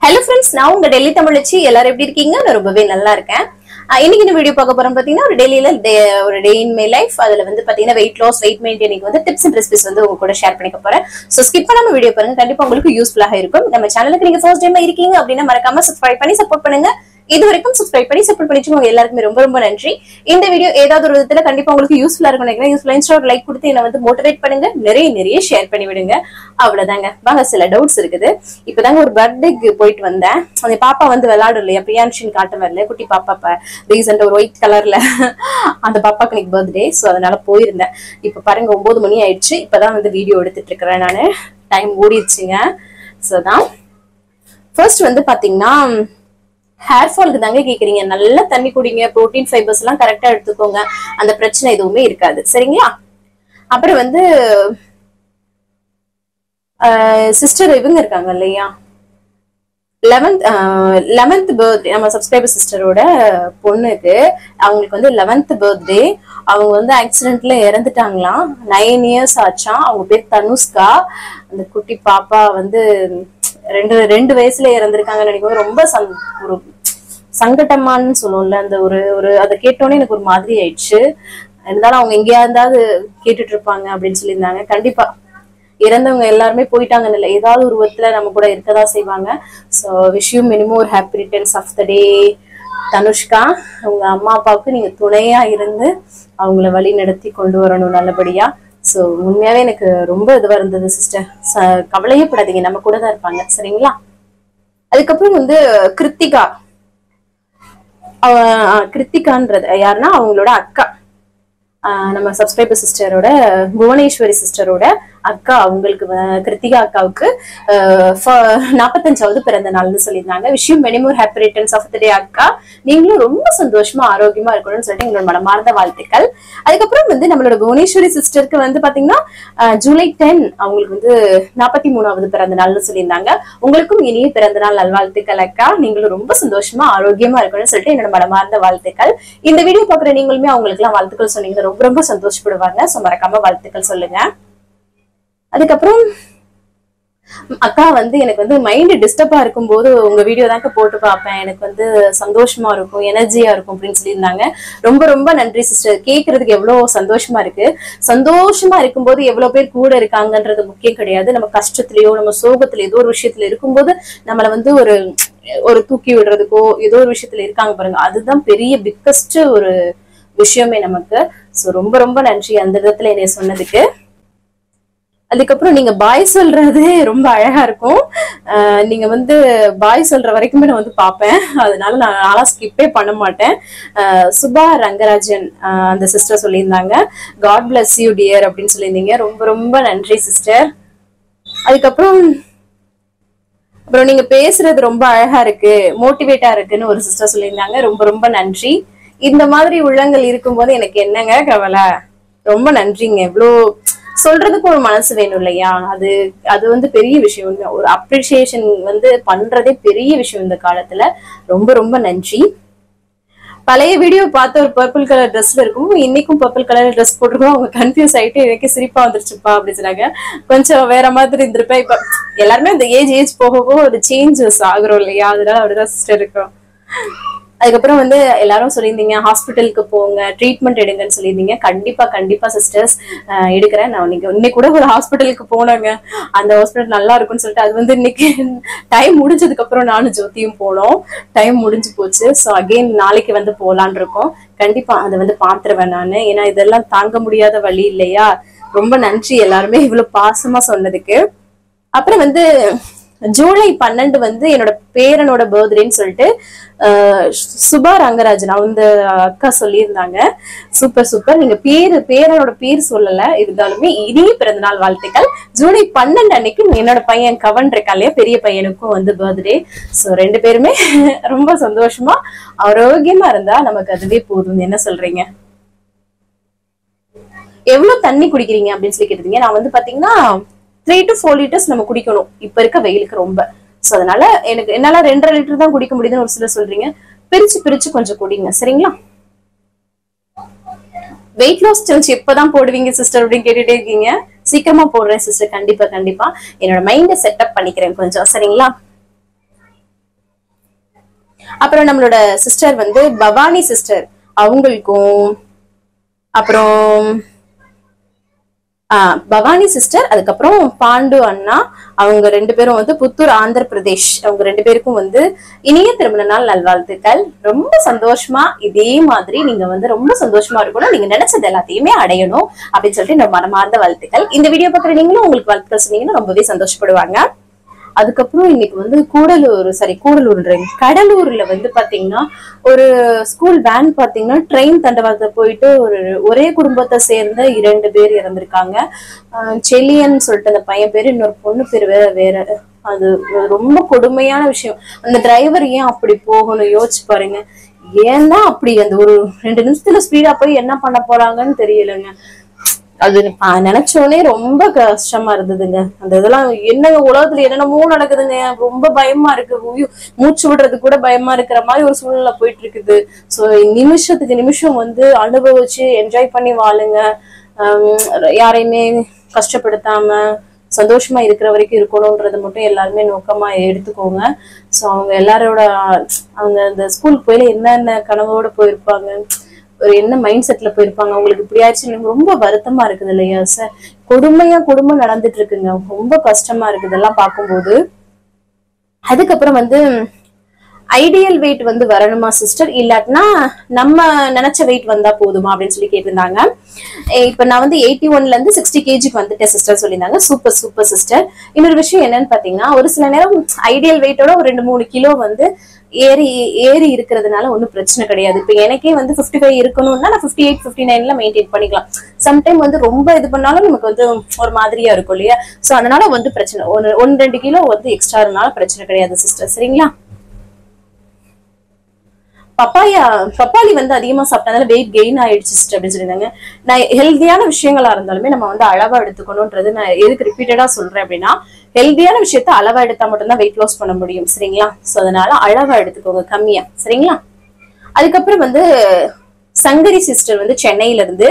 Hello friends, நான் உங்க டெல்லி தமிழச்சி. எல்லாரும் எப்படி இருக்கீங்க? நான் ரொம்பவே நல்லா இருக்கேன். இன்னைக்கு இந்த வீடியோ பார்க்க போறோம் பாத்தீங்கன்னா ஒரு டே இன் மை லைஃப். அதுல வந்து பாத்தீங்கன்னா வெயிட் லாஸ், வெயிட் மெயின்டைனிங் வந்து டிப்ஸ் அண்ட் ரெசிபிஸ் வந்து உங்க கூட ஷேர் பண்ணிக்க போறேன். சோ ஸ்கிப் பண்ணாம வீடியோ பாருங்க, கண்டிப்பா உங்களுக்கு யூஸ்ஃபுல்லாக இருக்கும். நம்ம சேனலுக்கு நீங்க ஃபர்ஸ்ட் டைம் இருக்கீங்க அப்படின்னா மறக்காம சப்ஸ்கிரைப் பண்ணி சப்போர்ட் பண்ணுங்க. இது வரைக்கும் சப்ஸ்கிரைப் பண்ணி சப்போர்ட் பண்ணிச்சுங்க எல்லாருக்குமே ரொம்ப ரொம்ப நன்றி. இந்த வீடியோ ஏதாவது ஒரு விதத்துல கண்டிப்பா உங்களுக்கு யூஸ்ஃபுல்லா இருக்கும் நினைக்கிறேன். யூஸ்ஃபுல்லா லைக் கொடுத்து என்ன வந்து மோட்டிவேட் பண்ணுங்க, நிறைய ஷேர் பண்ணி விடுங்க. அவ்வளவுதாங்க. வாங்க, சில டவுட்ஸ் இருக்குது. இப்பதாங்க ஒரு பர்த்டேக்கு போயிட்டு வந்தேன். அந்த பாப்பா வந்து விளையாடும் இல்லையா, பிரியான்ஷின் காட்ட வரல, குட்டி பாப்பா ரீசெண்டா ஒரு ஒயிட் கலர்ல அந்த பாப்பாக்கு இன்னைக்கு பர்த்டே. சோ அதனால போயிருந்தேன். இப்ப பாருங்க 9 மணி ஆயிடுச்சு. இப்பதான் வந்து வீடியோ எடுத்துட்டு இருக்கிறேன் நானு. டைம் ஓடிடுச்சுங்க. சோ தான் ஃபர்ஸ்ட் வந்து பாத்தீங்கன்னா ஹேர் ஃபால்க்கு தாங்க கேக்குறீங்க. நல்லா தண்ணி குடிங்க, புரோட்டீன் ஃபைபர்ஸ் எல்லாம் கரெக்டா எடுத்துக்கோங்க, அந்த பிரச்சனை எதுவுமே இருக்காது. சரிங்களா? அப்புறம் வந்து சிஸ்டர் இவங்க இருக்காங்க இல்லையா, 11th பர்த்டே நம்ம சப்ஸ்கிரைபர் சிஸ்டரோட பொண்ணுக்கு, அவங்களுக்கு வந்து 11th பர்த்டே. அவங்க வந்து ஆக்சிடென்ட்ல இறந்துட்டாங்களாம். 9 இயர்ஸ் ஆச்சாம். அவங்க பேர் தனுஷ்கா. அந்த குட்டி பாப்பா வந்து ரெண்டு வயசுல இறந்திருக்காங்கன்னு நினைக்கும். ரொம்ப ஒரு சங்கட்டமான்னு சொல்லுவோம்ல, அந்த ஒரு அதை கேட்டோன்னே எனக்கு ஒரு மாதிரி ஆயிடுச்சு. இருந்தாலும் அவங்க எங்கேயா இருந்தாவது கேட்டுட்டு இருப்பாங்க அப்படின்னு சொல்லியிருந்தாங்க. கண்டிப்பா இறந்தவங்க எல்லாருமே போயிட்டாங்கன்னு இல்லை, ஏதாவது ஒரு விதத்துல நம்ம கூட இருக்கதான் செய்வாங்க. ஸோ விஷ் யூ மினிமம் ஒரு ஹாப்பி ரிட்டர்ன்ஸ் ஆஃப் த டே தனுஷ்கா. உங்க அம்மா அப்பாவுக்கு நீங்க துணையா இருந்து அவங்கள வழி நடத்தி கொண்டு வரணும் நல்லபடியா. ஸோ உண்மையாவே எனக்கு ரொம்ப இதுவா இருந்தது சிஸ்டர். கவலையே படாதீங்க, நம்ம கூட தான் இருப்பாங்க. சரிங்களா? அதுக்கப்புறம் வந்து கிருத்திகான்றது யாருன்னா அவங்களோட அக்கா, நம்ம சப்ஸ்கிரைபர் சிஸ்டரோட புவனேஸ்வரி சிஸ்டரோட அக்கா. அவங்களுக்கு கிருத்திகா அக்காவுக்கு 45வது பிறந்த நாள்னு சொல்லியிருந்தாங்க. விஷயம் minimum happy returns of the day அக்கா. நீங்களும் ரொம்ப சந்தோஷமா ஆரோக்கியமா இருக்கணும்னு சொல்லிட்டு எங்களோட மனமார்ந்த வாழ்த்துக்கள். அதுக்கப்புறம் வந்து நம்மளோட புவனேஸ்வரி சிஸ்டருக்கு வந்து பாத்தீங்கன்னா ஜூலை 10 அவங்களுக்கு வந்து 43வது பிறந்த நாள்னு சொல்லியிருந்தாங்க. உங்களுக்கும் இனிய பிறந்த நாள் நல்வாழ்த்துக்கள் அக்கா. நீங்களும் ரொம்ப சந்தோஷமா ஆரோக்கியமா இருக்கணும்னு சொல்லிட்டு என்னோட மனமார்ந்த வாழ்த்துக்கள். இந்த வீடியோ பாக்குற நீங்களுமே அவங்களுக்கு எல்லாம் வாழ்த்துக்கள் சொன்னீங்க, ரொம்ப சந்தோஷப்படுவாங்க. சோ மறக்காம வாழ்த்துக்கள் சொல்லுங்க. அதுக்கப்புறம் அக்கா வந்து எனக்கு வந்து மைண்ட் டிஸ்டர்பா இருக்கும் போது உங்க வீடியோ தாங்க போட்டு பார்ப்பேன், எனக்கு வந்து சந்தோஷமா இருக்கும், எனர்ஜியா இருக்கும் அப்படின்னு சொல்லியிருந்தாங்க. ரொம்ப நன்றி சிஸ்டர். கேட்கறதுக்கு எவ்வளவு சந்தோஷமா இருக்கு. சந்தோஷமா இருக்கும்போது எவ்வளவு பேர் கூட இருக்காங்கன்றது முக்கியம் கிடையாது. நம்ம கஷ்டத்திலயோ நம்ம சோகத்துல ஏதோ ஒரு விஷயத்துல இருக்கும்போது நம்மள வந்து ஒரு தூக்கி விடுறதுக்கோ ஏதோ ஒரு விஷயத்துல இருக்காங்க பாருங்க, அதுதான் பெரிய பிக்கஸ்ட் ஒரு விஷயமே நமக்கு. சோ ரொம்ப நன்றி அந்த விதத்துல என்னைய சொன்னதுக்கு. அதுக்கப்புறம் நீங்க பாய் சொல்றது ரொம்ப அழகா இருக்கும். நீங்க வந்து பாய் சொல்ற வரைக்குமே நான் வந்து பாப்பேன், அதனால நான் ஸ்கிப்பே பண்ண மாட்டேன். சுபா ரங்கராஜன் அந்த சிஸ்டர் சொல்லியிருந்தாங்க, காட் பிளஸ் யூ டியர் அப்படின்னு சொல்லியிருந்தீங்க. ரொம்ப நன்றி சிஸ்டர். அதுக்கப்புறம் நீங்க பேசுறது ரொம்ப அழகா இருக்கு, மோட்டிவேட்டா இருக்குன்னு ஒரு சிஸ்டர் சொல்லியிருந்தாங்க. ரொம்ப நன்றி. இந்த மாதிரி உள்ளங்கள் இருக்கும்போது எனக்கு என்னங்க கவலை. ரொம்ப நன்றிங்க. இவ்வளோ சொல்றதுக்கு ஒரு மனசு வேணும் இல்லையா, அது வந்து பெரிய விஷயம். ஒரு அப்ரிசியேஷன் வந்து பண்றதே பெரிய விஷயம் இந்த காலத்துல. ரொம்ப நன்றி. பழைய வீடியோ பார்த்து ஒரு பர்பிள் கலர் ட்ரெஸ்ல இருக்கும், இன்னைக்கும் பர்பிள் கலர் ட்ரெஸ் போட்டிருக்கோம். அவங்க கன்ஃபியூஸ் ஆயிட்டு எனக்கு சிரிப்பா வந்துருச்சுப்பா அப்படின்னு சொன்னாங்க. கொஞ்சம் வேற மாதிரி இருந்திருப்பேன். இப்ப எல்லாருமே அந்த ஏஜ் போக ஒரு சேஞ்சஸ் ஆகுறோம் இல்லையா, அதனால அப்படிதான் சிஸ்டர் இருக்கும். அதுக்கப்புறம் வந்து எல்லாரும் சொல்லியிருந்தீங்க ஹாஸ்பிட்டலுக்கு போங்க, ட்ரீட்மெண்ட் எடுங்கன்னு சொல்லியிருந்தீங்க. கண்டிப்பா சிஸ்டர்ஸ் எடுக்கிறேன். நான் இன்னைக்கு கூட ஒரு ஹாஸ்பிட்டலுக்கு போனாங்க. அந்த ஹாஸ்பிட்டல் நல்லா இருக்கும்னு சொல்லிட்டு அது வந்து இன்னைக்கு டைம் முடிஞ்சதுக்கு அப்புறம் நானும் ஜோதியும் போனோம். டைம் முடிஞ்சு போச்சு. ஸோ அகெயின் நாளைக்கு வந்து போலான் இருக்கோம். கண்டிப்பா அதை வந்து பாத்துருவேன் நானு. ஏன்னா இதெல்லாம் தாங்க முடியாத வழி இல்லையா. ரொம்ப நன்றி எல்லாருமே இவ்வளவு பாசமா சொன்னதுக்கு. அப்புறம் வந்து ஜூலை 12 வந்து என்னோட பேரனோட பர்த்டேன்னு சொல்லிட்டு சுபா ரங்கராஜன் அந்த அக்கா சொல்லியிருந்தாங்க. சூப்பர். நீங்க பேரனோட பேர் சொல்லல, இருந்தாலுமே இனிய பிறந்தநாள் வாழ்த்துக்கள். ஜூலை 12 அன்னைக்கு என்னோட பையன் கவன் இருக்கா இல்லையா, பெரிய பையனுக்கும் வந்து பர்த்டே. ஸோ 2 பேருமே ரொம்ப சந்தோஷமா ஆரோக்கியமா இருந்தா நமக்கு அதுவே போதும். என்ன சொல்றீங்க? எவ்வளவு தண்ணி குடிக்கிறீங்க அப்படின்னு சொல்லி கேட்டீங்க. நான் வந்து பாத்தீங்கன்னா 3 to 4 liters நம்ம குடிக்கணும் இப்ப இருக்க வெயிலுக்கு ரொம்ப. சோ அதனால என்னால 2.5 லிட்டர் தான் குடிக்க முடியுதுன்னு ஒரு சிலர் சொல்றீங்க. பிரிச்சு கொஞ்சம் குடிங்க. சரிங்களா? வெயிட் லாஸ் சேலஞ்ச் எப்பதான் போடுவீங்க சிஸ்டர் அப்படின்னு கேட்டுட்டே இருக்கீங்க. சீக்கிரமா போடுறேன் சிஸ்டர். கண்டிப்பா என்னோட மைண்ட செட்டப் பண்ணிக்கிறேன் கொஞ்சம். சரிங்களா? அப்புறம் நம்மளோட சிஸ்டர் வந்து பவானி சிஸ்டர் அவங்களுக்கும், அப்புறம் பவானி சிஸ்டர், அதுக்கப்புறம் பாண்டு அண்ணா, அவங்க 2 பேரும் வந்து புத்தூர் ஆந்திர பிரதேஷ், அவங்க 2 பேருக்கும் வந்து இனிய திருமண நாள் நல்வாழ்த்துக்கள். ரொம்ப சந்தோஷமா இதே மாதிரி நீங்க வந்து ரொம்ப சந்தோஷமா இருக்கணும், நீங்க நினைச்சது எல்லாத்தையுமே அடையணும் அப்படின்னு சொல்லிட்டு நம்ம மனமார்ந்த வாழ்த்துக்கள். இந்த வீடியோ பார்க்குற நீங்களும் உங்களுக்கு வாழ்த்துக்கள் சொன்னீங்கன்னா ரொம்பவே சந்தோஷப்படுவாங்க. அதுக்கப்புறம் இன்னைக்கு வந்து கடலூர்ல வந்து பாத்தீங்கன்னா ஒரு ஸ்கூல் வேன் பாத்தீங்கன்னா ட்ரெயின் தண்டவாளத்தை போயிட்டு ஒரே குடும்பத்தை சேர்ந்த 2 பேர் இறந்திருக்காங்க. செலியன் சொல்லிட்டு அந்த பையன் பேரு, இன்னொரு பொண்ணு பேரு வேற. அது ரொம்ப கொடுமையான விஷயம். அந்த டிரைவர் ஏன் அப்படி போகணும் யோசிச்சு பாருங்க. ஏன்னா அப்படி அந்த ஒரு 2 நிமிஷத்துல ஸ்பீடா போய் என்ன பண்ண போறாங்கன்னு தெரியலங்க. அது நினைச்சோடனே ரொம்ப கஷ்டமா இருந்ததுங்க. அந்த இதெல்லாம் என்னங்க உலகத்துல என்னென்னமோ நடக்குதுங்க, ரொம்ப பயமா இருக்கு. மூச்சு விடுறது கூட பயமா இருக்கிற மாதிரி ஒரு சூழ்நிலை போயிட்டு இருக்குது. சோ நிமிஷத்துக்கு நிமிஷம் வந்து அனுபவிச்சு என்ஜாய் பண்ணி வாழுங்க. யாரையுமே கஷ்டப்படுத்தாம சந்தோஷமா இருக்கிற வரைக்கும் இருக்கணும்ன்றது மட்டும் எல்லாருமே நோக்கமா எடுத்துக்கோங்க. சோ அவங்க எல்லாரோட அவங்க அந்த ஸ்கூல் போயில என்னென்ன கனவோட போயிருப்பாங்க, ஒரு என்ன மைண்ட் செட்ல போயிருப்பாங்க, அவங்களுக்கு இப்படி ஆயிடுச்சு. ரொம்ப வருத்தமா இருக்குது இல்லையா சார்? கொடுமை நடந்துட்டு இருக்குங்க. ரொம்ப கஷ்டமா இருக்குது இதெல்லாம் பார்க்கும்போது. அதுக்கப்புறம் வந்து ஐடியல் வெயிட் வந்து வரணுமா சிஸ்டர், இல்லாட்டினா நம்ம நினைச்ச வெயிட் வந்தா போதுமா அப்படின்னு சொல்லி கேட்டிருந்தாங்க. இப்ப நான் வந்து 81ல இருந்து 60 kgக்கு வந்துட்டேன் சிஸ்டர் சொல்லியிருந்தாங்க. Super sister. இன்னொரு விஷயம் என்னன்னு பாத்தீங்கன்னா, ஒரு சில நேரம் ஐடியல் வெயிட்டோட ஒரு 2-3 கிலோ வந்து ஏறி இருக்கிறதுனால ஒன்னும் பிரச்சனை கிடையாது. இப்ப எனக்கே வந்து 55 இருக்கணும்னா நான் 58, 59ல மெயின்டைன் பண்ணிக்கலாம். சம்டைம் வந்து ரொம்ப இது பண்ணாலும் நமக்கு வந்து ஒரு மாதிரியா இருக்கும் இல்லையா? சோ அதனால வந்து பிரச்சனை 1-2 கிலோ வந்து எக்ஸ்ட்ரா இருந்தாலும் பிரச்சனை கிடையாது சிஸ்டர். சரிங்களா? பப்பாளி வந்து அதிகமா சாப்பிட்டதால வெயிட் கெயின் ஆயிடுச்சு சிஸ்டர் அப்படின்னு சொல்லியிருந்தாங்க. நான் ஹெல்தியான விஷயங்களா இருந்தாலுமே நம்ம வந்து அளவா எடுத்துக்கணும்ன்றது நான் எதுக்கு ரிப்பீட்டடா சொல்றேன் அப்படின்னா, ஹெல்தியான விஷயத்த அளவா எடுத்தா மட்டும்தான் வெயிட் லாஸ் பண்ண முடியும். சரிங்களா? சோ அதனால அளவா எடுத்துக்கோங்க, கம்மியா. சரிங்களா? அதுக்கப்புறம் வந்து சங்கரி சிஸ்டர் வந்து சென்னையில இருந்து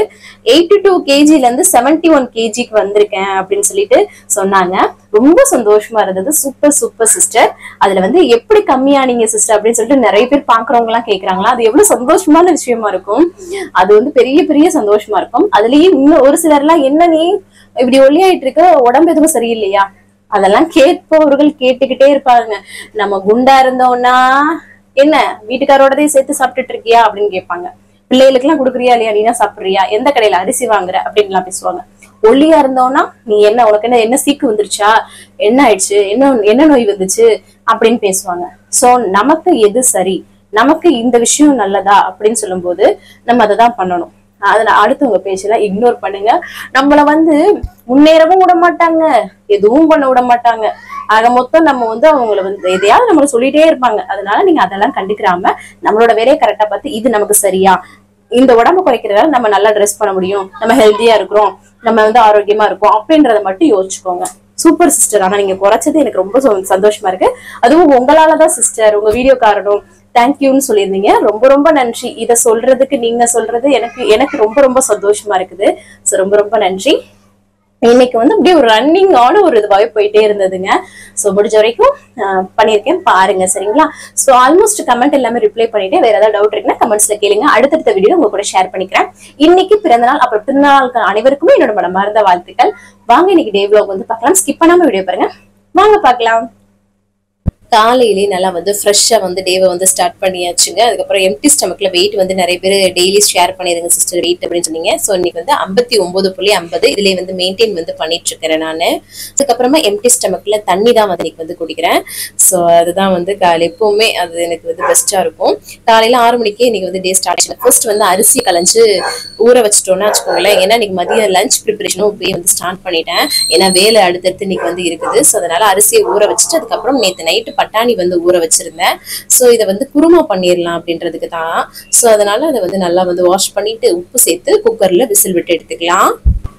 82 kgல இருந்து 71 kgக்கு வந்திருக்கேன் அப்படின்னு சொல்லிட்டு சொன்னாங்க. ரொம்ப சந்தோஷமா இருந்தது. Super sister. அதுல வந்து எப்படி கம்மியானீங்க சிஸ்டர் அப்படின்னு சொல்லிட்டு நிறைய பேர் பாக்குறவங்க எல்லாம் கேக்குறாங்களா? அது எவ்வளவு சந்தோஷமான விஷயமா இருக்கும். அது வந்து பெரிய சந்தோஷமா இருக்கும். அதுலயும் இன்னும் ஒரு சிலர் எல்லாம் என்ன நீ இப்படி ஒல்லியாயிட்டு இருக்க, உடம்பு எதுவும் சரியில்லையா, அதெல்லாம் கேட்பவர்கள் கேட்டுக்கிட்டே இருப்பாங்க. நம்ம குண்டா இருந்தோம்னா என்ன வீட்டுக்காரோடதையும் சேர்த்து சாப்பிட்டுட்டு இருக்கியா அப்படின்னு கேட்பாங்க. பிள்ளைகளுக்கு எல்லாம் கொடுக்குறியா இல்லையா, நீனா சாப்பிடுறியா, எந்த கடையில அரிசி வாங்குற அப்படின்னு எல்லாம் பேசுவாங்க. ஒல்லியா இருந்தோம்னா நீ என்ன, உனக்கு என்ன சீக்கு வந்துருச்சா, என்ன ஆயிடுச்சு, என்ன நோய் வந்துச்சு அப்படின்னு பேசுவாங்க. சோ நமக்கு எது சரி, நமக்கு இந்த விஷயம் நல்லதா அப்படின்னு சொல்லும் போது நம்ம அதை தான் பண்ணணும். அதுல அடுத்தவங்க பேச்செல்லாம் இக்னோர் பண்ணுங்க. நம்மள வந்து முன்னேறவும் விட மாட்டாங்க, எதுவும் பண்ண விட மாட்டாங்க. ஆக மொத்தம் நம்ம வந்து அவங்கள வந்து எதையாவது நம்மள சொல்லிட்டே இருப்பாங்க. அதனால நீங்க அதெல்லாம் கண்டுக்கிறாம நம்மளோட வேலையை கரெக்டா பார்த்து இது நமக்கு சரியா, இந்த உடம்பு குறைக்கிறதால நம்ம நல்லா ட்ரெஸ் பண்ண முடியும், நம்ம ஹெல்த்தியா இருக்கிறோம், நம்ம வந்து ஆரோக்கியமா இருக்கும் அப்படின்றத மட்டும் யோசிச்சுக்கோங்க. Super sister. ஆனா நீங்க குறைச்சது எனக்கு ரொம்ப சந்தோஷமா இருக்கு. அதுவும் உங்களாலதான் சிஸ்டர், உங்க வீடியோ காரணம். தேங்க்யூன்னு சொல்லியிருந்தீங்க. ரொம்ப நன்றி. இதை சொல்றதுக்கு நீங்க சொல்றது எனக்கு ரொம்ப சந்தோஷமா இருக்குது. ரொம்ப நன்றி. இன்னைக்கு வந்து அப்படியே ஒரு ரன்னிங் ஆன ஒரு இதுவாகவே போயிட்டே இருந்ததுங்க. ஸோ முடிஞ்ச வரைக்கும் பண்ணியிருக்கேன், பாருங்க. சரிங்களா? ஸோ ஆல்மோஸ்ட் கமெண்ட் எல்லாமே ரிப்ளை பண்ணிட்டு, வேற ஏதாவது டவுட் இருக்குன்னா கமெண்ட்ஸ்ல கேளுங்க. அடுத்தடுத்த வீடியோ உங்க கூட ஷேர் பண்ணிக்கிறேன். இன்னைக்கு பிறந்தநாள், அப்புறம் பிறந்தநாளுக்கு அனைவருக்குமே என்னோட மனமார்ந்த வாழ்த்துக்கள். வாங்க இன்னைக்கு டே vlog வந்து பார்க்கலாம். ஸ்கிப் பண்ணாம வீடியோ பாருங்க. வாங்க பார்க்கலாம். காலையிலேயே நல்லா வந்து ஃப்ரெஷ்ஷாக வந்து டேவை வந்து ஸ்டார்ட் பண்ணியாச்சுங்க. அதுக்கப்புறம் எம்டி ஸ்டமக்கில் வெயிட் வந்து நிறைய பேர் டெய்லி ஷேர் பண்ணிடுங்க சிஸ்டர் வெயிட் அப்படின்னு சொன்னீங்க. ஸோ இன்னைக்கு வந்து 59.50 இதுலேயே வந்து மெயின்டைன் வந்து பண்ணிட்டு இருக்கிறேன் நான். அதுக்கப்புறமா எம்டி ஸ்டமக்கில் தண்ணி தான் வந்து இன்னைக்கு வந்து குடிக்கிறேன். ஸோ அதுதான் வந்து காலை எப்பவுமே அது எனக்கு வந்து பெஸ்ட்டாக இருக்கும். காலையில் 6 மணிக்கே இன்னைக்கு வந்து டே ஸ்டார்ட் ஆச்சு. ஃபர்ஸ்ட் வந்து அரிசி கலைஞ்சு ஊற வச்சுட்டோன்னா வச்சுக்கோங்களேன். ஏன்னா இன்னைக்கு மதியம் லஞ்ச் ப்ரிப்பரேஷனும் இப்பயே வந்து ஸ்டார்ட் பண்ணிட்டேன். ஏன்னா வேலை அடுத்தடுத்து இன்னைக்கு வந்து இருக்குது. ஸோ அதனால அரிசியை ஊற வச்சுட்டு அதுக்கப்புறம் நேற்று நைட்டு பட்டாணி வந்து ஊற வச்சிருந்தேன். சோ இதை வந்து குருமா பண்ணிடலாம் அப்படின்றதுக்கு தான். சோ அதனால அதை வந்து நல்லா வந்து வாஷ் பண்ணிட்டு உப்பு சேர்த்து குக்கர்ல விசில் விட்டு எடுத்துக்கலாம்.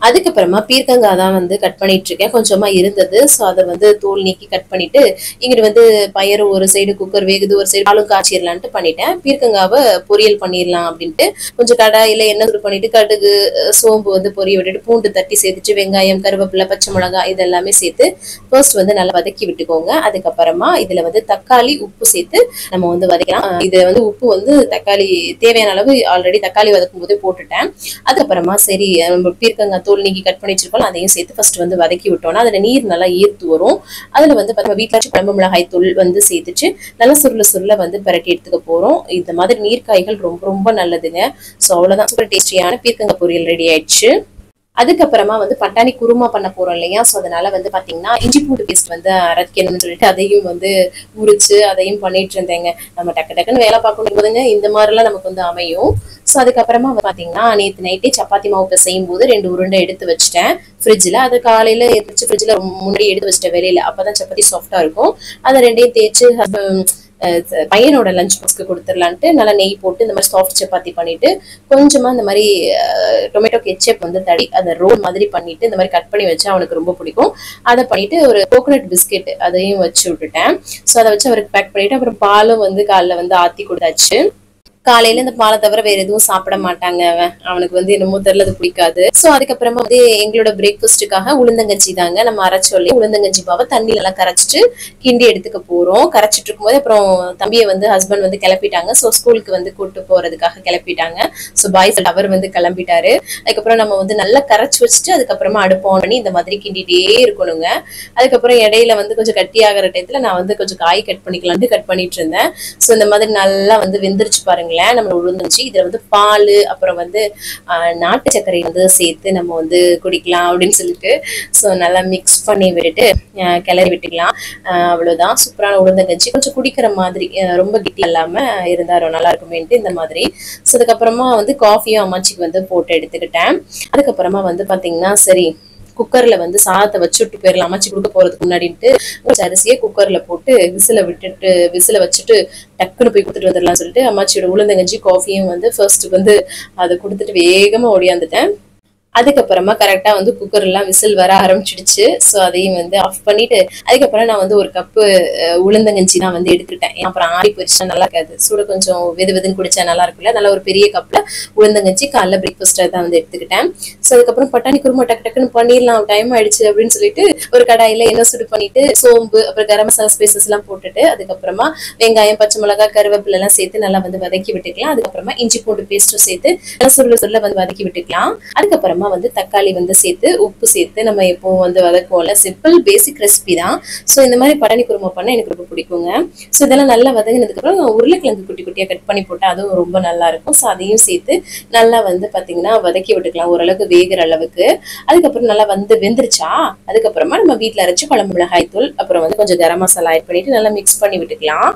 அதுக்கப்புறமா பீர்க்கங்காய் தான் வந்து கட் பண்ணிட்டு இருக்கேன். கொஞ்சமா இருந்தது. ஸோ அதை வந்து தோல் நீக்கி கட் பண்ணிட்டு இங்கிட்டு வந்து பயறு ஒரு சைடு குக்கர் வேகுது, ஒரு சைடு பாலும் காய்ச்சிடலான்ட்டு பண்ணிட்டேன். பீர்க்கங்காவை பொரியல் பண்ணிடலாம் அப்படின்ட்டு கொஞ்சம் கடாயில எண்ணெய் சூடு பண்ணிட்டு கடுகு சோம்பு வந்து பொரிய விட்டுட்டு பூண்டு தட்டி சேர்த்துட்டு வெங்காயம் கருவேப்பிலை பச்சை மிளகாய் இதெல்லாமே சேர்த்து ஃபர்ஸ்ட் வந்து நல்லா வதக்கி விட்டுக்கோங்க. அதுக்கப்புறமா இதுல வந்து தக்காளி உப்பு சேர்த்து நம்ம வந்து வதக்கலாம். இது வந்து உப்பு வந்து தக்காளி தேவையான அளவு ஆல்ரெடி தக்காளி வதக்கும் போதே போட்டுட்டேன். அதுக்கப்புறமா சரி நம்ம பீர்க்கங்காய் தோல் நீக்கி கட் பண்ணி வச்சிருக்கோம், அதையும் சேர்த்து ஃபர்ஸ்ட் வந்து வதக்கி விட்டோம்னா அதுல நீர் நல்லா ஈர்த்து வரும். அதுல வந்து வீட்டுல குழம்பு மிளகாய் தூள் வந்து சேர்த்துட்டு நல்லா சுருள வந்து பரட்டி எடுத்துக்க போறோம். இந்த மாதிரி நீர்க்காய்கள் ரொம்ப ரொம்ப நல்லதுங்க. ஸோ அவ்வளவுதான், சூப்பர் டேஸ்டியான பீர்க்கங்காய் பொரியல் ரெடி ஆயிடுச்சு. அதுக்கப்புறமா வந்து பட்டாணி குருமா பண்ண போறோம் இல்லையா? ஸோ அதனால வந்து பாத்தீங்கன்னா இஞ்சி பூண்டு பேஸ்ட் வந்து அரைக்கணும்னு சொல்லிட்டு அதையும் வந்து உரிச்சு அதையும் பண்ணிட்டு இருந்தேங்க. நம்ம டக்குன்னு வேலை பார்க்கணும் போதுங்க இந்த மாதிரிலாம் நமக்கு வந்து அமையும். ஸோ அதுக்கப்புறமா பாத்தீங்கன்னா நேற்று நைட்டே சப்பாத்தி மாவு செய்யும் போது 2 உருண்டை எடுத்து வச்சுட்டேன் ஃப்ரிட்ஜில். அது காலையில எடுத்து ஃப்ரிட்ஜில் முன்னாடி எடுத்து வச்சிட்டேன் வெளியில, அப்பதான் சப்பாத்தி சாஃப்டா இருக்கும். அதை 2ஐயும் தேய்ச்சி பையனோட லஞ்ச் பாக்ஸ்க்கு கொடுத்துடலான்ட்டு நல்லா நெய் போட்டு இந்த மாதிரி சாஃப்ட் சப்பாத்தி பண்ணிட்டு கொஞ்சமா இந்த மாதிரி டொமேட்டோ கெச்சப் வந்து தடி அதை ரோல் மாதிரி பண்ணிட்டு இந்த மாதிரி கட் பண்ணி வச்சா அவனுக்கு ரொம்ப பிடிக்கும். அதை பண்ணிட்டு ஒரு கோகோனட் பிஸ்கெட் அதையும் வச்சு விட்டுட்டேன். ஸோ அதை வச்சு அவருக்கு பேக் பண்ணிட்டு அப்புறம் பாலும் வந்து காலைல வந்து ஆத்தி கொடுத்தாச்சு. காலையில இந்த பாலை தவிர வேற எதுவும் சாப்பிட மாட்டாங்க. அவனுக்கு வந்து என்னமோ தெரியல, அது பிடிக்காது. சோ அதுக்கப்புறமா வந்து எங்களோட பிரேக்ஃபாஸ்ட்டுக்காக உளுந்தங்கஞ்சி தாங்க. நம்ம அரைச்சொல்லி உளுந்தங்கஞ்சி மாவை தண்ணி நல்லா கரைச்சிட்டு கிண்டி எடுத்துக்க போறோம். கரைச்சிட்டு இருக்கும் போது அப்புறம் தம்பியை வந்து ஹஸ்பண்ட் வந்து கிளப்பிட்டாங்க. ஸோ ஸ்கூலுக்கு வந்து கூட்டு போறதுக்காக கிளப்பிட்டாங்க. ஸோ பாய்ஸ் அவர் வந்து கிளம்பிட்டாரு. அதுக்கப்புறம் நம்ம வந்து நல்லா கரைச்சி வச்சுட்டு அதுக்கப்புறமா அடுப்பு ஆன் பண்ணி இந்த மாதிரி கிண்டிட்டே இருக்கணுங்க. அதுக்கப்புறம் இடையில வந்து கொஞ்சம் கட்டி ஆகிற டயத்துல நான் வந்து கொஞ்சம் காய் கட் பண்ணிக்கலான்ட்டு கட் பண்ணிட்டு இருந்தேன். ஸோ இந்த மாதிரி நல்லா வந்து வெந்துருச்சு பாருங்களேன் நம்ம உளுந்துச்சு. இதுல வந்து பால் அப்புறம் வந்து நாட்டு சர்க்கரை வந்து சேர்த்து நம்ம வந்து குடிக்கலாம் அப்படின்னு சொல்லிட்டு ஸோ நல்லா மிக்ஸ் பண்ணி விட்டுட்டு கிளறி விட்டுக்கலாம். அவ்வளவுதான், சூப்பரான உளுந்தங்கஞ்சி. கொஞ்சம் குடிக்கிற மாதிரி ரொம்ப கெட்டி இல்லாம இருந்தா நல்லா இருக்குமேன்ட்டு இந்த மாதிரி. ஸோ அதுக்கப்புறமா வந்து காஃபியும் அம்மாச்சிக்கு வந்து போட்டு எடுத்துக்கிட்டேன். அதுக்கப்புறமா வந்து பாத்தீங்கன்னா சரி குக்கர்ல வந்து சாதத்தை வச்சுட்டு போயிடலாம் அம்மாச்சி கொடுக்க போறதுக்கு முன்னாடிட்டு அரிசியை குக்கர்ல போட்டு விசில வச்சுட்டு டக்குன்னு போய் கொடுத்துட்டு வந்துடலாம் சொல்லிட்டு அம்மாச்சியோட உளுந்தங்கஞ்சி காஃபியும் வந்து ஃபர்ஸ்ட் வந்து அதை கொடுத்துட்டு வேகமா ஓடியாந்துட்டேன். அதுக்கப்புறமா கரெக்டா வந்து குக்கர் எல்லாம் விசில் வர ஆரம்பிச்சிடுச்சு. ஸோ அதையும் வந்து ஆஃப் பண்ணிட்டு அதுக்கப்புறம் நான் வந்து ஒரு கப்பு உளுந்தங்கஞ்சி தான் வந்து எடுத்துக்கிட்டேன். அப்புறம் ஆறி போயிடுச்சா நல்லா இருக்காது, சூட கொஞ்சம் வெதுன்னு குடிச்சா நல்லா இருக்குல்ல. நல்லா ஒரு பெரிய கப்ல உளுந்தங்கஞ்சி காலைல பிரேக்ஃபாஸ்டா தான் வந்து எடுத்துக்கிட்டேன். ஸோ அதுக்கப்புறம் பட்டாணி குருமா டக்குன்னு பண்ணிடலாம், டைம் ஆயிடுச்சு அப்படின்னு சொல்லிட்டு ஒரு கடாயில எண்ணெய் சுடு பண்ணிட்டு சோம்பு அப்புறம் கரம் மசாலா ஸ்பைசஸ் எல்லாம் போட்டுட்டு அதுக்கப்புறமா வெங்காயம் பச்சை மிளகாய் கருவேப்பிலை எல்லாம் சேர்த்து நல்லா வந்து வதக்கி விட்டுக்கலாம். அதுக்கப்புறமா இஞ்சி பூண்டு பேஸ்ட்டும் சேர்த்து நல்லா சொல்ல வந்து வதக்கி விட்டுக்கலாம். அதுக்கப்புறமா வந்து தக்காளி வந்து சேர்த்து உப்பு சேர்த்து நம்ம எப்பவும் வந்து வதக்குவோம்ல, சிம்பிள் பேசிக் ரெசிபி தான். ஸோ இந்த மாதிரி பட்டாணி குருமா பண்ண எனக்கு ரொம்ப பிடிக்குங்க. ஸோ இதெல்லாம் நல்லா வதங்கினதுக்கு அப்புறம் உருளைக்கிழங்கு குட்டி குட்டியா கட் பண்ணி போட்டு அதுவும் ரொம்ப நல்லா இருக்கும். ஸோ அதையும் சேர்த்து நல்லா வந்து பாத்தீங்கன்னா வதக்கி விட்டுக்கலாம் ஓரளவுக்கு வேகிற அளவுக்கு. அதுக்கப்புறம் நல்லா வந்து வெந்துருச்சா அதுக்கப்புறமா நம்ம வீட்டுல அரைச்சு குழம்பு மிளகாய் தூள் அப்புறம் வந்து கொஞ்சம் கரம் மசாலா ஆட் பண்ணிட்டு நல்லா மிக்ஸ் பண்ணி விட்டுக்கலாம்.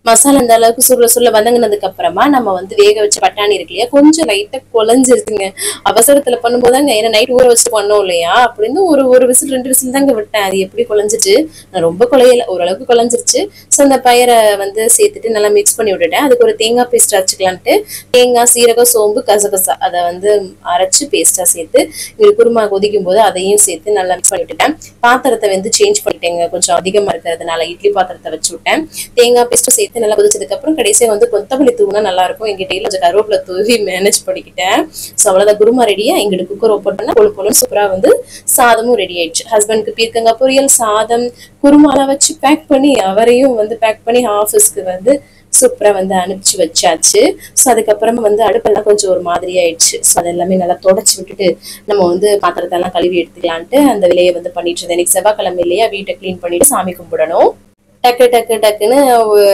மசாலா அந்த அளவுக்கு சுருள வதங்கினதுக்கு அப்புறமா நம்ம வந்து வேக வச்ச பட்டாணி இருக்கு இல்லையா, கொஞ்சம் லைட்டா குழஞ்சிருக்குங்க. அவசரத்துல பண்ணும்போதாங்க, ஏன்னா நைட் ஊற வச்சுட்டு பண்ணோம் இல்லையா, அப்படின்னு ஒரு விசில் 2 விசில் தாங்க விட்டேன். அது எப்படி குழஞ்சிட்டு நான் ரொம்ப குழையல, ஓரளவுக்கு குழஞ்சிருச்சு. ஸோ அந்த பயிரை வந்து சேர்த்துட்டு நல்லா மிக்ஸ் பண்ணி விட்டுட்டேன். அதுக்கு ஒரு தேங்காய் பேஸ்ட் அரைச்சிக்கலான்ட்டு தேங்காய் சீரகம் சோம்பு கசகசா அதை வந்து அரைச்சு பேஸ்டா சேர்த்து குருமா கொதிக்கும் போது அதையும் சேர்த்து நல்லா மிக்ஸ் பண்ணி விட்டுட்டேன். பாத்திரத்தை வந்து சேஞ்ச் பண்ணிட்டேங்க, கொஞ்சம் அதிகமா இருக்கிறதுனால இட்லி பாத்திரத்தை வச்சு விட்டேன். தேங்காய் பேஸ்ட் சேர்த்து நல்லா கொதிச்சதுக்கு அப்புறம் கடைசியா வந்து கொத்தமல்லி தூவினா நல்லா இருக்கும். எங்கிட்ட கொஞ்சம் கருவேப்பிலை தூவி மேனேஜ் பண்ணிக்கிட்டேன். ஸோ அவ்வளவுதான், குருமா ரெடியா. எங்கிட்ட குக்கர் ஓப்பன் பண்ணா பொழு சூப்பரா வந்து சாதமும் ரெடி ஆயிடுச்சு. ஹஸ்பண்டுக்கு பீர்க்கங்காய் பொரியல் சாதம் குருமாலாம் வச்சு பேக் பண்ணி அவரையும் வந்து பேக் பண்ணி ஆஃபீஸ்க்கு வந்து சூப்பரா வந்து அனுப்பிச்சு வச்சாச்சு. ஸோ அதுக்கப்புறமா வந்து அடுப்பெல்லாம் கொஞ்சம் ஒரு மாதிரி ஆயிடுச்சு. ஸோ அதெல்லாமே நல்லா தொடச்சி விட்டுட்டு நம்ம வந்து பாத்திரத்தை எல்லாம் கழுவி எடுத்துக்கலான்ட்டு அந்த வேலையை வந்து பண்ணிட்டு இருந்தேன். இன்னைக்கு செவ்வாய்க்கிழமை இல்லையா, வீட்டை கிளீன் பண்ணிட்டு சாமி கும்பிடணும். டக்குன்னு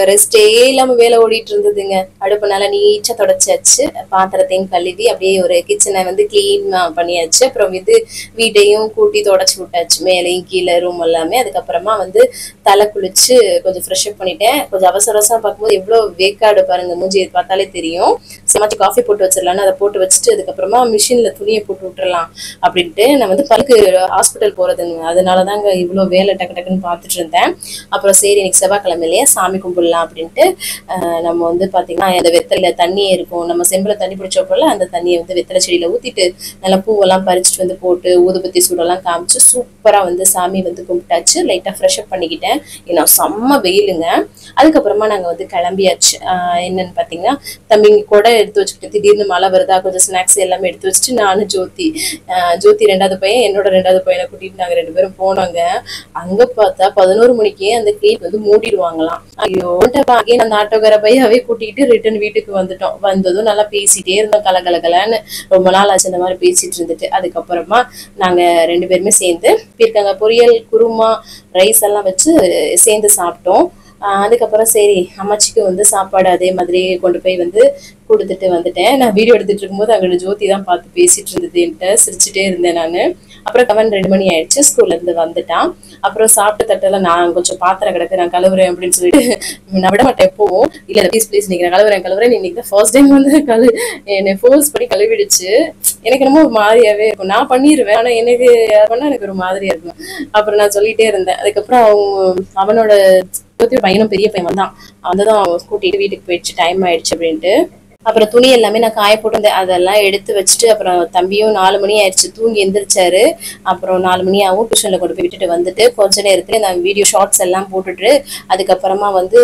ரெஸ்டே இல்லாம வேலை ஓடிட்டு இருந்ததுங்க. அடுப்பு நல்லா நீச்சா தொடச்சாச்சு, பாத்திரத்தையும் கழுவி அப்படியே ஒரு கிச்சனை வந்து கிளீன் பண்ணியாச்சு. அப்புறம் இது வீட்டையும் கூட்டி தொடச்சு விட்டாச்சு, மேலையும் கீழே ரூம் எல்லாமே. அதுக்கப்புறமா வந்து தலை குளிச்சு கொஞ்சம் ஃப்ரெஷ் அப் பண்ணிட்டேன். கொஞ்சம் அவசர அவசரம் பார்க்கும்போது எவ்வளவு வேக்காடு பாருங்க, மூஞ்சி பார்த்தாலே தெரியும். சமைச்சு காஃபி போட்டு வச்சிடலான்னு அதை போட்டு வச்சுட்டு அதுக்கப்புறமா மிஷின்ல துணியை போட்டு விட்டுறலாம் அப்படின்ட்டு நான் வந்து பல்லுக்கு ஹாஸ்பிட்டல் போறதுங்க, அதனாலதாங்க இவ்வளவு வேலை டக்கு டக்குன்னு பார்த்துட்டு இருந்தேன். அப்புறம் சரி இன்னைக்கு செவ்வாய்க்கிழமை இல்லையா, சாமி கும்பிடலாம் அப்படின்ட்டு நம்ம வந்து பாத்தீங்கன்னா அந்த வெத்தலையில தண்ணி இருக்கும், நம்ம செம்புல தண்ணி பிடிச்சப்போல அந்த தண்ணியை வந்து வெத்தலை செடியில ஊத்திட்டு நல்லா பூவெல்லாம் பறிச்சுட்டு வந்து போட்டு ஊதுபத்தி சூடெல்லாம் காமிச்சு சூப்பரா வந்து சாமி வந்து கும்பிட்டாச்சு. லைட்டா ஃப்ரெஷ் அப் பண்ணிக்கிட்டேன், ஏன்னா செம்ம வெயிலுங்க. அதுக்கப்புறமா நாங்க வந்து கிளம்பியாச்சு. என்னன்னு பாத்தீங்கன்னா தம்பிங்க கூட எடுத்து வச்சுக்கிட்டு திடீர்னு மழை வருதா, கொஞ்சம் ஸ்நாக்ஸ் எல்லாமே எடுத்து வச்சுட்டு நானும் ஜோதி 2வது பையன் என்னோட 2வது பையனை கூட்டிட்டு நாங்க 2 பேரும் போனோங்க. அங்க பார்த்தா 11 மணிக்கே அந்த கேட் வந்து மூடிடுவாங்களாம். ஐயோ அந்த ஆட்டோக்கார பையாவே கூட்டிட்டு ரிட்டர்ன் வீட்டுக்கு வந்துட்டோம். வந்ததும் நல்லா பேசிட்டே இருந்தோம், கலகலகலன்னு. ரொம்ப நாள் ஆச்சு அந்த மாதிரி பேசிட்டு இருந்துட்டு. அதுக்கப்புறமா நாங்க 2 பேருமே சேர்ந்து பீர்க்கங்காய் பொரியல், குருமா, ரைஸ் எல்லாம் வச்சு சேர்ந்து சாப்பிட்டோம். அதுக்கப்புறம் சரி அம்மாச்சிக்கு வந்து சாப்பாடு அதே மாதிரி கொண்டு போய் வந்து கொடுத்துட்டு வந்துட்டேன். நான் வீடியோ எடுத்துட்டு இருக்கும்போது அங்கே ஜோதி தான் பார்த்து பேசிட்டு இருந்ததுன்ட்டு சிரிச்சுட்டே இருந்தேன் நான். அப்புறம் கவன் 2 மணி ஆயிடுச்சு, ஸ்கூல்ல இருந்து வந்துட்டான். அப்புறம் சாப்பிட்ட தட்டெல்லாம் நான் கொஞ்சம் பாத்திரம் கிடக்கு நான் கழுவுறேன் அப்படின்னு சொல்லிட்டு நான் விட மாட்டேன் எப்பவும். இல்ல ப்ளீஸ் நீங்க கழுவுறேன் இன்னைக்கு ஃபர்ஸ்ட் டைம் வந்து என்னை ஃபோர்ஸ் பண்ணி கழுவிடுச்சு. எனக்கு என்னமோ ஒரு மாதிரியாவே இருக்கும், நான் பண்ணிடுவேன் ஆனா எனக்கு பண்ணா எனக்கு ஒரு மாதிரியா இருக்கும். அப்புறம் நான் சொல்லிட்டே இருந்தேன். அதுக்கப்புறம் அவனோட பையனும் பெரிய பையன் வந்தான், அவன்தான் கூட்டிட்டு வீட்டுக்கு போயிடுச்சு, டைம் ஆயிடுச்சு அப்படின்ட்டு. அப்புறம் துணி எல்லாமே நான் காய போட்டிருந்தேன், அதெல்லாம் எடுத்து வச்சுட்டு அப்புறம் தம்பியும் 4 மணி ஆயிடுச்சு தூங்கி எந்திரிச்சாரு. அப்புறம் 4 மணி ஆகும் டியூஷன்ல கொண்டு போய் விட்டுட்டு வந்துட்டு கொஞ்ச நேரத்துல நான் வீடியோ ஷார்ட்ஸ் எல்லாம் போட்டுட்டு அதுக்கப்புறமா வந்து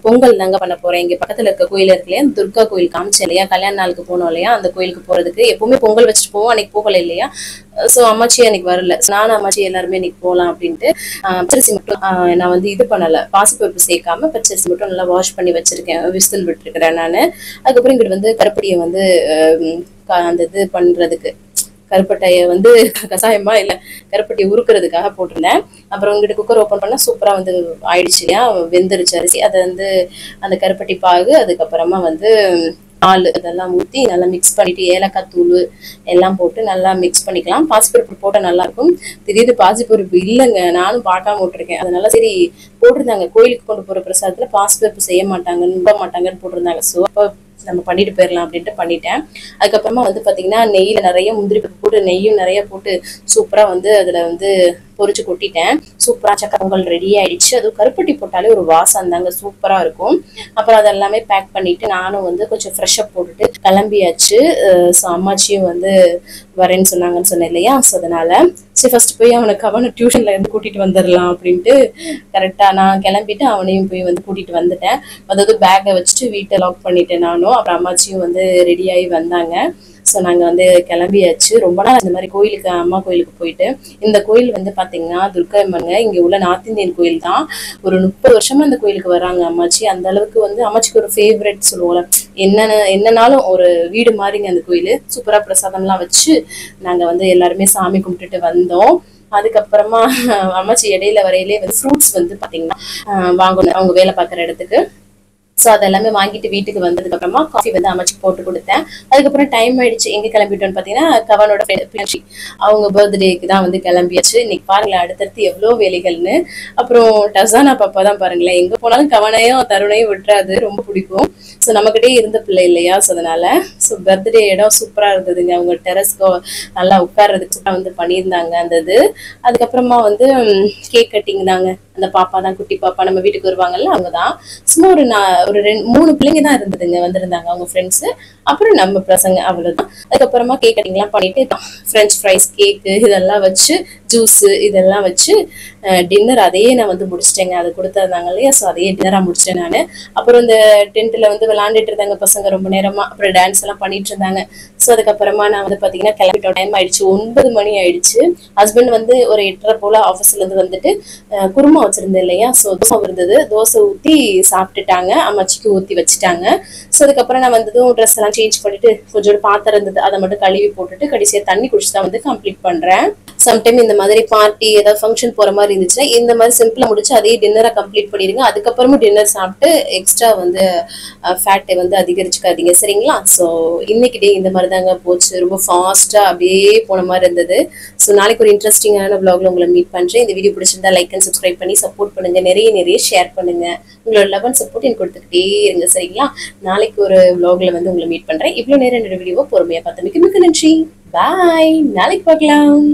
பொங்கல் தாங்க பண்ண போறேன். இங்க பக்கத்துல இருக்க கோயில் இருக்கு இல்லையா, துர்கா கோயில் காமிச்சேன் இல்லையா, கல்யாண நாளுக்கு போனோம் இல்லையா, அந்த கோயிலுக்கு போறதுக்கு எப்பவுமே பொங்கல் வச்சுட்டு போவோம், அன்னைக்கு போகல இல்லையா. சோ அம்மாச்சி அன்னைக்கு வரல, நானும் அம்மாச்சி எல்லாருமே இன்னைக்கு போகலாம் அப்படின்ட்டு பச்சரிசி மட்டும் நான் வந்து இது பண்ணல, பாசிப்பருப்பு சேர்க்காம பச்சரிசி மட்டும் நல்லா வாஷ் பண்ணி வச்சிருக்கேன், விசில் விட்டுருக்கிறேன் நானு. அதுக்கப்புறம் இங்கிட்டு வந்து கருப்பட்டியை வந்து அந்த இது பண்றதுக்கு கருப்பட்டைய வந்து கசாயமா இல்ல கருப்பட்டியை உருக்குறதுக்காக போட்டிருந்தேன். அப்புறம் இங்கிட்டு குக்கர் ஓப்பன் பண்ணா சூப்பரா வந்து ஆயிடுச்சு இல்லையா, வெந்துருச்சு அரிசி. அதை வந்து அந்த கருப்பட்டி பாகு அதுக்கப்புறமா வந்து பால் அதெல்லாம் ஊற்றி நல்லா மிக்ஸ் பண்ணிட்டு ஏலக்காய் தூள் எல்லாம் போட்டு நல்லா மிக்ஸ் பண்ணிக்கலாம். பாசிப்பருப்பு போட்டால் நல்லா இருக்கும். திடீர்னு பாசிப்பருப்பு இல்லைங்க, நானும் பார்க்காம விட்டுருக்கேன். அதனால சரி போட்டிருந்தாங்க, கோயிலுக்கு கொண்டு போற பிரசாதத்துல பாசிப்பருப்பு செய்ய மாட்டாங்கன்னு நம்ப மாட்டாங்கன்னு போட்டிருந்தாங்க. ஸோ அப்போ நம்ம பண்ணிட்டு போயிடலாம் அப்படின்ட்டு பண்ணிட்டேன். அதுக்கப்புறமா வந்து பாத்தீங்கன்னா நெய்யில நிறைய முந்திரி போட்டு நெய்யும் நிறைய போட்டு சூப்பரா வந்து அதுல வந்து பொரிச்சு கொட்டிட்டேன். சூப்பரா சக்கரை பொங்கல் ரெடி ஆயிடுச்சு. அதுவும் கருப்பட்டி போட்டாலே ஒரு வாசம் தாங்க சூப்பரா இருக்கும். அப்புறம் அதெல்லாமே பேக் பண்ணிட்டு நானும் வந்து கொஞ்சம் ஃப்ரெஷ் அப் போட்டுட்டு கிளம்பியாச்சு. ஸோ அம்மாச்சியும் வந்து வரேன்னு சொன்னாங்கன்னு சொன்னேன் இல்லையா, ஸோ அதனால சரி ஃபர்ஸ்ட் போய் அவனை டியூஷன்ல இருந்து கூட்டிட்டு வந்துடலாம் அப்படின்ட்டு கரெக்டா நான் கிளம்பிட்டு அவனையும் போய் வந்து கூட்டிட்டு வந்துட்டேன். அதாவது பேக்கை வச்சுட்டு வீட்டை லாக் பண்ணிட்டேன் நானும். அப்புறம் அம்மாச்சியும் வந்து ரெடி ஆகி வந்தாங்க. ஸோ நாங்கள் வந்து கிளம்பியாச்சு. ரொம்ப நாள் இந்த மாதிரி கோயிலுக்கு அம்மா கோயிலுக்கு போயிட்டு. இந்த கோயில் வந்து பார்த்தீங்கன்னா துர்கா அம்மங்க இங்கே உள்ள நார்த் இந்தியன் கோயில் தான். ஒரு 30 வருஷமா இந்த கோயிலுக்கு வராங்க அம்மாச்சி. அந்த அளவுக்கு வந்து அம்மாச்சிக்கு ஒரு ஃபேவரட் சொல்லுவோம்ல, என்னன்னாலும் ஒரு வீடு மாதிரிங்க அந்த கோயில். சூப்பரா பிரசாதம்லாம் வச்சு நாங்கள் வந்து எல்லாருமே சாமி கும்பிட்டுட்டு வந்தோம். அதுக்கப்புறமா அம்மாச்சி இடையில வரையிலே வந்து ஃப்ரூட்ஸ் வந்து பார்த்தீங்கன்னா வாங்கணும் அவங்க வேலை பார்க்குற இடத்துக்கு. ஸோ அதெல்லாமே வாங்கிட்டு வீட்டுக்கு வந்ததுக்கு அப்புறமா காஃபி வந்து அமைச்சு போட்டு கொடுத்தேன். அதுக்கப்புறம் டைம் ஆயிடுச்சு. எங்க கிளம்பிட்டோன்னு பாத்தீங்கன்னா கவனோட அவங்க பர்த்டேக்கு தான் வந்து கிளம்பியாச்சு. இன்னைக்கு பாருங்களேன் அடுத்தடுத்து எவ்வளவு வேலைகள்னு. அப்புறம் டசானா பாப்பா தான் பாருங்களேன், எங்க போனாலும் கவனையும் தருணையும் விட்டுறாது, ரொம்ப பிடிக்கும். ஸோ நம்மகிட்டே இருந்த பிள்ளை இல்லையா, ஸோ அதனால ஸோ பர்த்டே இடம் சூப்பரா இருந்ததுங்க. அவங்க டெரஸ்க்கு நல்லா உட்கார்றதுக்கு வந்து பண்ணியிருந்தாங்க அந்த இது. அதுக்கப்புறமா வந்து கேக் கட்டிங் தாங்க. அந்த பாப்பா தான், குட்டி பாப்பா நம்ம வீட்டுக்கு வருவாங்கல்ல அவங்க தான். சும்மா ஒரு 3 பிள்ளைங்க தான் இருந்ததுங்க வந்திருந்தாங்க, அவங்க ஃப்ரெண்ட்ஸ். அப்புறம் நம்ம பசங்க, அவ்வளவுதான். அதுக்கப்புறமா கேக் கட்டிங் எல்லாம் பண்ணிட்டு ஃப்ரெஞ்ச் ஃப்ரைஸ் கேக்கு இதெல்லாம் வச்சு ஜூஸ் இதெல்லாம் வச்சு டின்னர் அதையே நான் வந்து முடிச்சிட்டேங்க. அது கொடுத்துருந்தாங்க இல்லையா, ஸோ அதையே டின்னரா முடிச்சிட்டேன் நான். அப்புறம் இந்த டென்ட்ல வந்து விளையாண்டுட்டு இருந்தாங்க பசங்க ரொம்ப நேரமா. அப்புறம் டான்ஸ் எல்லாம் பண்ணிட்டு இருந்தாங்க. ஸோ அதுக்கப்புறமா நான் வந்து பாத்தீங்கன்னா கிளம்பிட்டோம். டைம் ஆயிடுச்சு, 9 மணி ஆயிடுச்சு. ஹஸ்பண்ட் வந்து ஒரு 8:30 போல ஆஃபீஸ்ல இருந்து வந்துட்டு குருமா வச்சிருந்தேன் இல்லையா, ஸோ தோசை இருந்தது, தோசை ஊத்தி சாப்பிட்டுட்டாங்க, அம்மாச்சிக்கு ஊத்தி வச்சுட்டாங்க. ஸோ அதுக்கப்புறம் நான் வந்ததும் ட்ரெஸ் எல்லாம் சேஞ்ச் பண்ணிட்டு கொஞ்சோட பாத்திரம் இருந்தது அதை மட்டும் கழுவி போட்டுட்டு கடைசியா தண்ணி குடிச்சு தான் வந்து கம்ப்ளீட் பண்றேன். சம்டைம் இந்த மாதிரி பார்ட்டி ஏதாவது ஃபங்க்ஷன் போற மாதிரி இருந்துச்சுன்னா இந்த மாதிரி சிம்பிளா முடிச்சு அதே டின்னரை கம்ப்ளீட் பண்ணிடுங்க. அதுக்கப்புறமும் டின்னர் சாப்பிட்டு எக்ஸ்ட்ரா வந்து ஃபேட்டை வந்து அதிகரிச்சுக்காதீங்க, சரிங்களா? ஸோ இன்னைக்கு டே இந்த மாதிரி தான் தாங்க போச்சு. ரொம்ப ஃபாஸ்டா அப்படியே போன மாதிரி இருந்தது. ஸோ நாளைக்கு ஒரு இன்ட்ரெஸ்டிங்கான vlogல உங்களை மீட் பண்றேன். இந்த வீடியோ பிடிச்சிருந்தா லைக் அண்ட் சப்ஸ்கிரைப் பண்ணி சப்போர்ட் பண்ணுங்க. நிறைய ஷேர் பண்ணுங்க. உங்களோட லவ் அண்ட் சப்போர்ட் எனக்கு கொடுத்துக்கிட்டே இருங்க. சரிங்களா? நாளைக்கு ஒரு vlogல வந்து உங்களை மீட் பண்றேன். இவ்வளவு நேரம் என்னோட வீடியோவை பொறுமையா பார்த்து மிக்க நன்றி. பாய். நாளைக்கு பார்க்கலாம்.